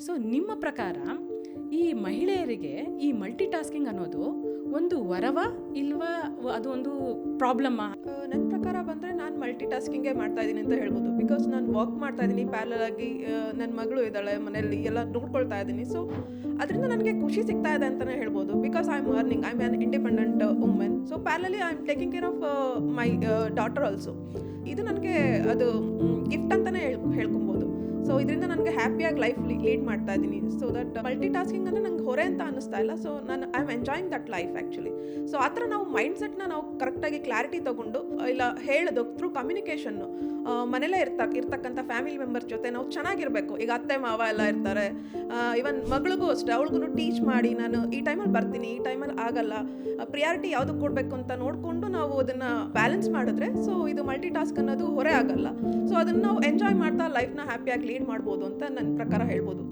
So ನಿಮ್ಮ ಪ್ರಕಾರ ಈ ಮಹಿಳೆಯರಿಗೆ ಈ ಮಲ್ಟಿ ಟಾಸ್ಕಿಂಗ್ ಅನ್ನೋದು ಒಂದು ವರವ ಇಲ್ವಾ ಅದು ಒಂದು ಪ್ರಾಬ್ಲಮ್ಮಾ? ನನ್ನ ಪ್ರಕಾರ ಬಂದರೆ ನಾನು ಮಲ್ಟಿ ಟಾಸ್ಕಿಂಗೇ ಮಾಡ್ತಾ ಇದ್ದೀನಿ ಅಂತ ಹೇಳ್ಬೋದು. ಬಿಕಾಸ್ ನಾನು ವರ್ಕ್ ಮಾಡ್ತಾ ಇದ್ದೀನಿ, ಪ್ಯಾರಲಲ್ ಆಗಿ ನನ್ನ ಮಗಳು ಇದ್ದಾಳೆ ಮನೆಯಲ್ಲಿ, ಎಲ್ಲ ನೋಡ್ಕೊಳ್ತಾ ಇದ್ದೀನಿ. ಸೊ ಅದರಿಂದ ನನಗೆ ಖುಷಿ ಸಿಗ್ತಾ ಇದೆ ಅಂತಲೇ ಹೇಳ್ಬೋದು. Because I am earning, I am an independent women. So ಪ್ಯಾರಲಲಿ I am taking care of my daughter also. ಇದು ನನಗೆ ಅದು ಗಿಫ್ಟ್ ಅಂತಲೇ ಹೇಳ್ಕೊಬೋದು. ಸೊ ಇದರಿಂದ ನನಗೆ ಹ್ಯಾಪಿಯಾಗಿ ಲೈಫ್ ಲೀಡ್ ಮಾಡ್ತಾ ಇದ್ದೀನಿ. ಸೊ ದಟ್ ಮಲ್ಟಿ ಟಾಸ್ಕಿಂಗ್ ಅಂದರೆ ನಂಗೆ ಹೊರೆ ಅಂತ ಅನ್ನಿಸ್ತಾ ಇಲ್ಲ. ಸೊ ನಾನು I am enjoying that life actually. So ಆ ಥರ ನಾವು ಮೈಂಡ್ಸೆಟ್ನ ನಾವು ಕರೆಕ್ಟಾಗಿ ಕ್ಲಾರಿಟಿ ತೊಗೊಂಡು ಇಲ್ಲ ಹೇಳೋದು ಥ್ರೂ ಕಮ್ಯುನಿಕೇಷನ್ನು ಮನೇಲೇ ಇರ್ತಕ್ಕಂಥ ಫ್ಯಾಮಿಲಿ ಮೆಂಬರ್ಸ್ ಜೊತೆ ನಾವು ಚೆನ್ನಾಗಿರಬೇಕು. ಈಗ ಅತ್ತೆ ಮಾವ ಎಲ್ಲ ಇರ್ತಾರೆ, ಇವನ್ ಮಗಳಿಗೂ ಅಷ್ಟೇ, ಅವಳಿಗೂ ಟೀಚ್ ಮಾಡಿ ನಾನು ಈ ಟೈಮಲ್ಲಿ ಬರ್ತೀನಿ, ಈ ಟೈಮಲ್ಲಿ ಆಗಲ್ಲ, ಪ್ರಿಯಾರಿಟಿ ಯಾವುದಕ್ಕೆ ಕೊಡಬೇಕು ಅಂತ ನೋಡಿಕೊಂಡು ನಾವು ಅದನ್ನು ಬ್ಯಾಲೆನ್ಸ್ ಮಾಡಿದ್ರೆ ಸೊ ಇದು ಮಲ್ಟಿ ಟಾಸ್ಕ್ ಅನ್ನೋದು ಹೊರೆ ಆಗಲ್ಲ. ಸೊ ಅದನ್ನು ನಾವು ಎಂಜಾಯ್ ಮಾಡ್ತಾ ಲೈಫ್ನ ಹ್ಯಾಪಿಯಾಗಿ ಲೀಡ್ ಮಾಡ್ಬೋದು ಅಂತ ನನ್ನ ಪ್ರಕಾರ ಹೇಳ್ಬೋದು.